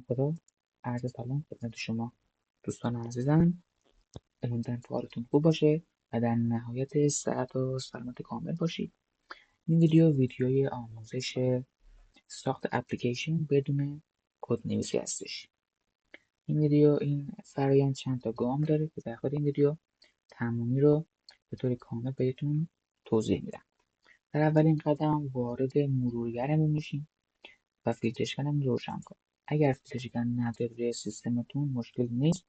خدا عرض سلام خدمت شما دوستان عزیزم. امیدوارم که حالتون خوب باشه و در نهایت صحت و سلامت کامل باشید. این ویدیوی آموزش ساخت اپلیکیشن بدون کدنویسی هستش. این فرآیند چند تا گام داره که در خود این ویدیو تمامی رو به طور کامل بهتون توضیح میدم. در اولین قدم وارد مرورگرمون میشیم و فیلتر شکنمون رو روشن کنیم. اگر فیلتر شکن ندارید روی سیستمتون مشکل نیست،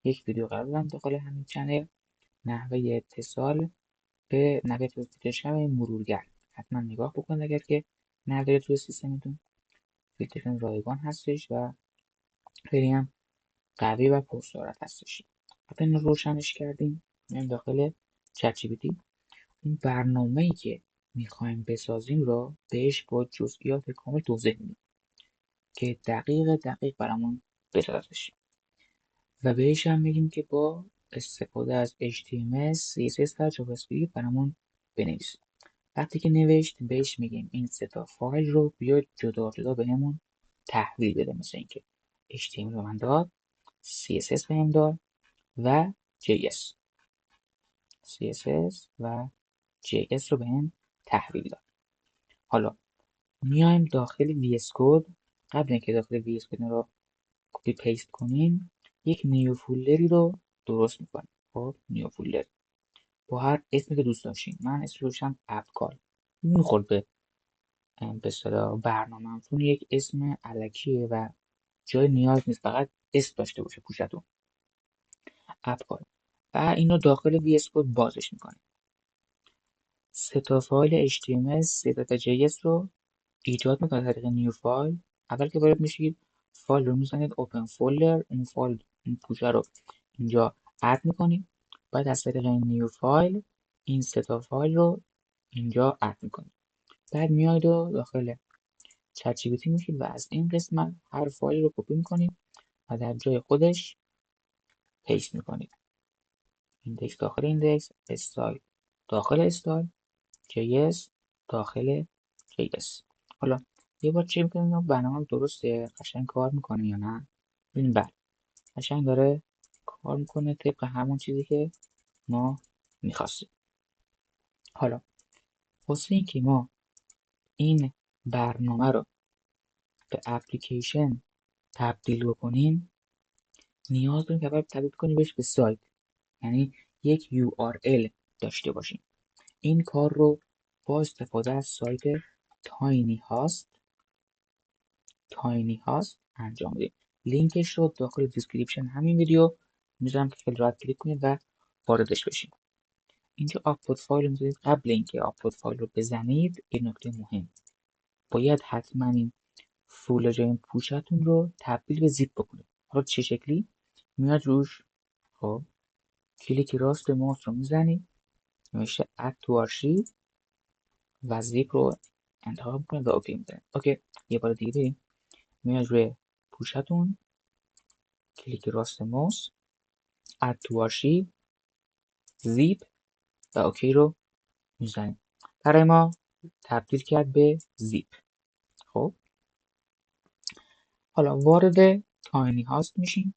یک ویدیو قرار دادم داخل همین چنل نحوه اتصال به نحوه فیلتر شکن مرورگر. حتما نگاه بکنید اگر که ندارید توی سیستمتون. فیلتر شکن رایگان هستش و خیلی هم قوی و پرسرعت هستش. وقتی اینو روشنش کردیم میایم داخل چت جی پی تی. اون برنامه‌ای که میخوایم بسازیم رو بهش با جزئیات کامل توضیح میدیم که دقیق برامون بسازش و بهش هم میگیم که با استفاده از HTML، CSS و JavaScript برامون بنویسیم. وقتی که نوشت بهش میگیم این سه تا فایل رو بیا جدا جدا بهمون تحویل بده، مثل اینکه HTML به من داد، CSS بهم داد و JS. CSS و JS رو بهم تحویل داد. حالا میایم داخل VS Code. قبل اینکه داخل VS Code رو کپی پیست کنیم یک نیو فولدری رو درست میکنیم. خب نیو فولدر با هر اسمی که دوست داشتین. من اسم رو گذاشتم اپکال. میخورد به اصطلاح برنامه‌تون یک اسم الکیه و جای نیاز نیست، فقط اسم داشته باشه پوشتون. اپکال و اینو داخل VS Code بازش میکنیم. سه تا فایل HTML، سه تا JS رو ایجاد میکنید از طریق نیو فایل. اول که وارد میشید فایل رو میزنید اوپن فولدر، اون فایل این پوشه رو اینجا اد میکنید. بعد از طریق این نیو فایل این سه تا فایل رو اینجا اد میکنید. بعد میاید و داخل چت جی پی تی میشید و از این قسمت هر فایل رو کپی میکنید و در جای خودش پیست میکنید. ایندکس داخل ایندکس، استایل داخل استایل، JS داخل JS. حالا یه بار چک میکنیم برنامه درسته، قشنگ کار میکنه یا نه. ببینیم بله قشنگ داره کار میکنه طبق همون چیزی که ما میخواستیم. حالا واسه اینکه ما این برنامه رو به اپلیکیشن تبدیل بکنیم نیاز داریم که اول تبدیل کنیم بهش به سایت، یعنی یک URL داشته باشیم. این کار رو با استفاده از سایت تاینی هاست انجام بدیم. لینکش رو داخل دیسکریپشن همین ویدیو میذارم که خیلی راحت کلیک کنید و واردش بشید. اینجا آپلود فایل رو میذارید. قبل اینکه آپلود فایل رو بزنید این نکته مهم، باید حتما این فول جای پوشتون رو تبدیل به زیپ بکنید. حالا چه شکلی؟ میاد روش، خب کلیک راست ماوس رو میزنید، نوشته اد تو آرشیو و زیپ رو انتخاب میکنید و اوکی میزنید. اوکی. یه بار دیگه بریم. میاد روی پوشتون، کلیک راست ماوس، اد تو آرشیو، زیپ و اوکی رو میزنید. برای ما تبدیل کرد به زیپ. خب حالا وارد تاینی هاست میشیم،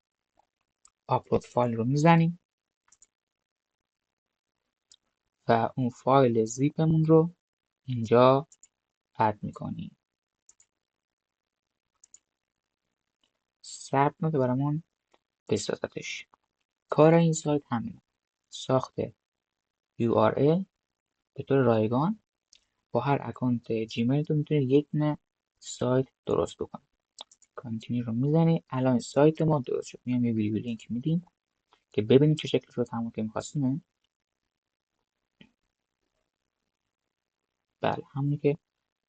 آپلود فایل رو میزنیم و اون فایل زیپمون رو اینجا اد میکنیم. صبر کنید برامون بسازتش. کار این سایت همینه، ساخت URL به طور رایگان. با هر اکانت جیمیلتون میتونید یک دونه سایت درست بکنید. کانتینیو رو میزنید. الان سایت ما درست شد. میام یه ویدیو لینک میدیم که ببینید چه شکلی شد همون که میخواستیم. بله همونی که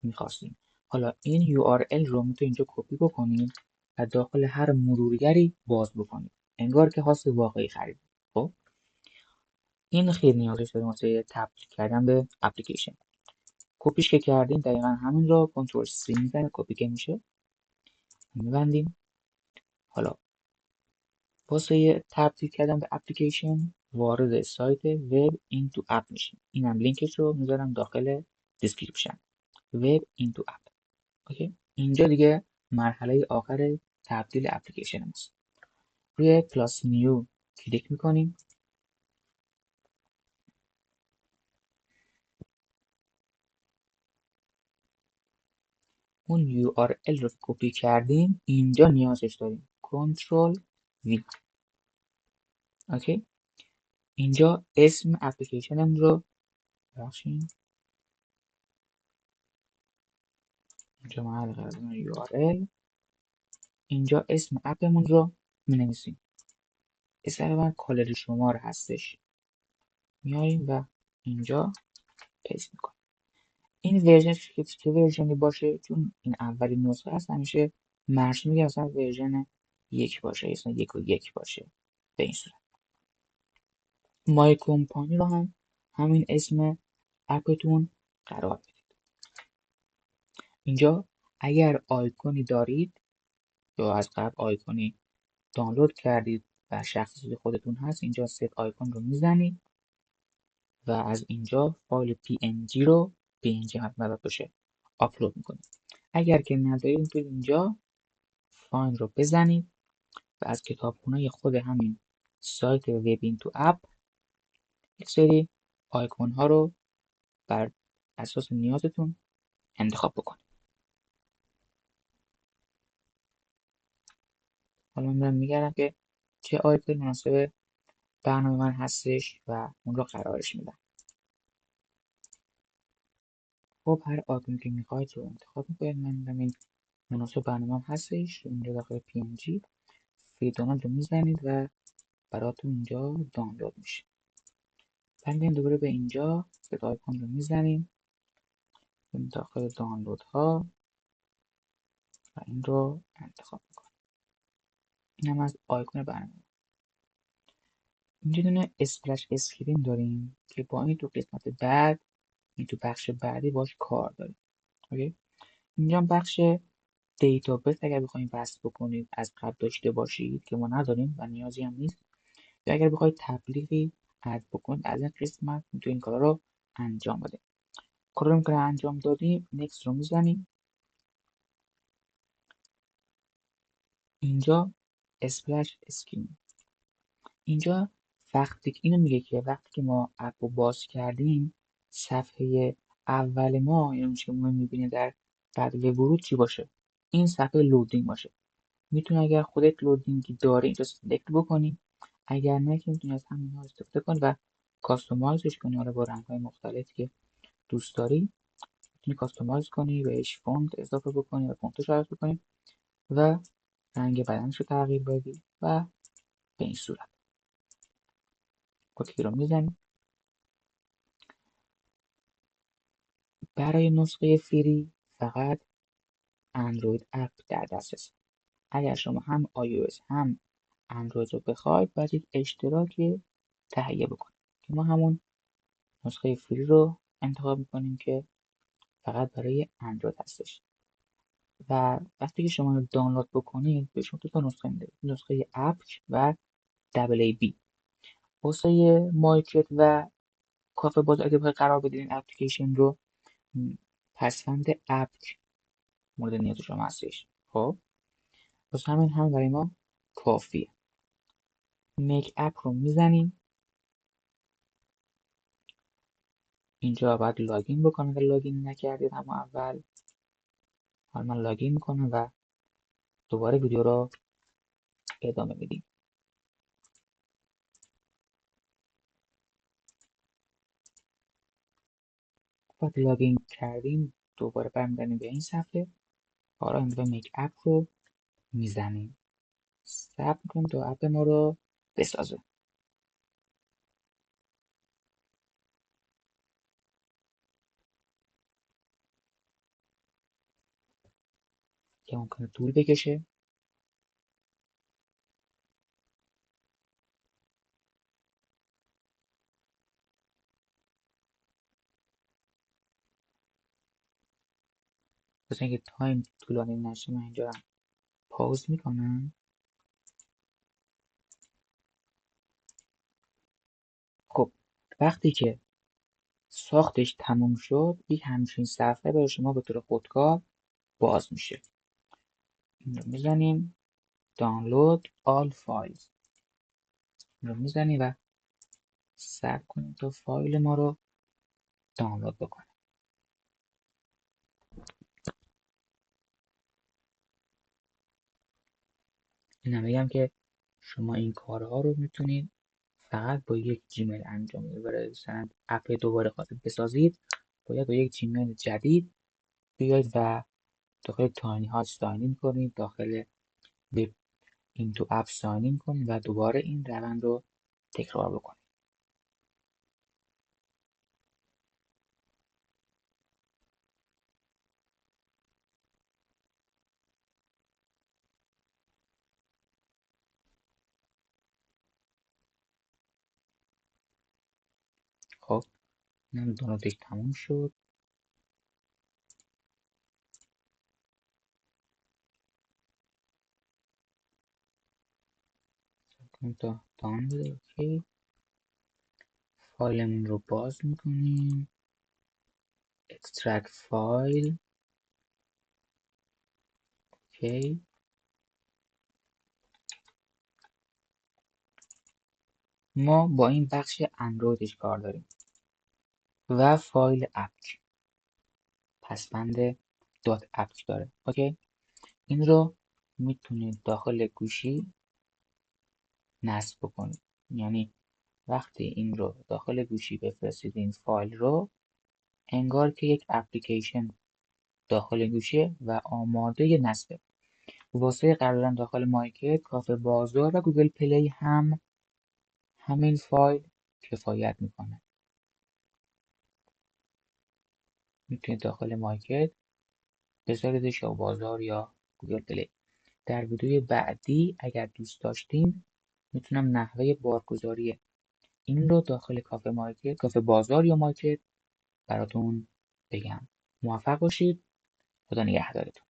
میخواستیم. حالا این URL رو میتونید اینجا کپی بکنید و داخل هر مرورگری باز بکنید انگار که خاص واقعی خریدید. خب این خیلی نیازش داریم واسه تبدیل کردن به اپلیکیشن. کپیش که کردیم دقیقا همین رو کنترل سی میزنید، کپی که میشه میبندیم. حالا واسه تبدیل کردن به اپلیکیشن وارد سایت وب اینتو اپ میشیم. اینم لینکش رو میذارم داخل دیسکریپشن. وب اینتو اپ. اوکی. اینجا دیگه مرحله آخر تبدیل اپلیکیشن ماست. روی پلاس نیو کلیک میکنیم. اون URL رو کپی کردیم اینجا نیازش داریم کنترل V. اوکی. اینجا اسم اپلیکیشنم رو بخشیم. اینجا محل قرار URL. اینجا اسم اپمون رو مینویسیم. اسم من کالری شمار هستش. میاییم و اینجا پیست میکنیم. این ورژن چه ورژنی باشه، چون این اولین نسخه هست همیشه مرج میگه مثلا ورژن 1 باشه، مثلا 1.1 باشه. به این صورت مای کمپانی رو هم همین اسم اپتون قرار بدید. اینجا اگر آیکونی دارید یا از قبل آیکونی دانلود کردید و شخصی خودتون هست، اینجا ست آیکون رو میزنید و از اینجا فایل PNG رو PNG حتما باشه آپلود میکنید. اگر که ندارید میتونید اینجا فایل رو بزنید و از کتابخونه خود همین سایت وب اینتو اپ یک سری آیکون ها رو بر اساس نیازتون انتخاب بکنید. حالا من میگردم که چه آیکون مناسب برنامه من هستش و اون رو قرارش میدم. خب هر آیکونی که میخواید رو انتخاب میکنید. من میدم این مناسب برنامه هستش. اینجا داخل PNG فری دانلود رو میزنید و براتون اینجا دانلود میشه. برمیگردیم دوباره به اینجا ست آیکون رو میزنیم داخل دانلود ها و این رو انتخاب میکنیم. این هم از آیکون برنامه. اینجا دونه اسپلش اسکرین داریم که با این تو قسمت بعد، این تو بخش بعدی باش کار داریم. اوکی. اینجا بخش دیتابیس اگر بخواید وصل بکنید از قبل داشته باشید که ما نداریم و نیازی هم نیست، یا اگر بخواید تبلیغی اد بکنید از این قسمت میتونید این کارا رو انجام بدید. کار رو که انجام دادیم نکست رو میزنیم. اینجا اسپلش اسکرین، اینجا وقتی که اینو میگه که وقتی که ما اپ رو باز کردیم صفحه اول ما، یعنی چی ما میبینیم در بعد ورود چی باشه، این صفحه لودینگ باشه. میتونی اگر خودت لودینگی داره اینجا سلکت بکنی، اگر نه که میتونی از همین ها استفاده کنی و کاستومایزش کنی. حالا با رنگ های مختلفی که دوست داری میتونی کاستومایز کنی، بهش فونت اضافه بکنی و فونتش عوض بکنی و رنگ بدنش رو تغییر بدی و به این صورت اوکی رو میزنی. برای نسخه فری فقط اندروید اپ در دسترس. اگر شما هم iOS هم اندروید رو بخواید باید یک اشتراک تهیه بکنید که ما همون نسخه فری رو انتخاب میکنیم که فقط برای اندروید هستش. و وقتی که شما رو دانلود بکنید به شما دو تا نسخه میده، نسخه اپ و AA واسه مارکت و کافه باز اگه بخواید قرار بدید این اپلیکیشن رو پسوند اپ مورد نیاز شما هستش. خب واسه همین هم برای ما کافیه. میک اپ رو میزنیم. اینجا باید لاگین بکنم اگه لاگین نکردید همون اول. حالا من لاگین میکنم و دوباره ویدیو رو ادامه میدیم. وقتی لاگین کردیم دوباره برمیگردیم به این صفحه. حالا اینجا میک اپ رو میزنیم. صبر میکنیم تا اپ ما رو بسازه. که ممکنه طول بکشه. واسه اینکه تایم طولانی نشه من اینجا رو پاوز میکنم. خب وقتی که ساختش تموم شد یک همچین صفحه برای شما به طور خودکار باز میشه. این رو میزنیم download all files رو میزنی و صبر کنید تا فایل ما رو دانلود بکنه. اینم بگم که شما این کارها رو میتونید فقط با یک جیمیل انجام بدید. برای مثلا اپ دوباره خواستید بسازید، باید با یک جیمیل جدید بیاید و داخل تاینی هات ساین کنید، داخل وب این تو اپ ساین کنید و دوباره این روند رو تکرار بکنید. خب اینم دانلودش تموم شد. کنیم تا دانلود. اوکی، فایلمون رو باز میکنیم، extract فایل. اوکی، ما با این بخش اندرویدش کار داریم و فایل اپک پسوند دات اپک داره. اوکی، این رو میتونید داخل گوشی نصب بکنید. یعنی وقتی این رو داخل گوشی بفرستید این فایل رو، انگار که یک اپلیکیشن داخل گوشیه و آماده نصبه. واسه قرار دادن داخل مایکت، کافه بازار و گوگل پلی هم همین فایل کفایت میکنه. میتونید داخل مایکت بذاریدش یا بازار یا گوگل پلی. در ویدیوی بعدی اگر دوست داشتین میتونم نحوه بارگذاری این رو داخل کافه مارکت، کافه بازار یا مارکت براتون بگم. موفق باشید. خدا نگهدارتون.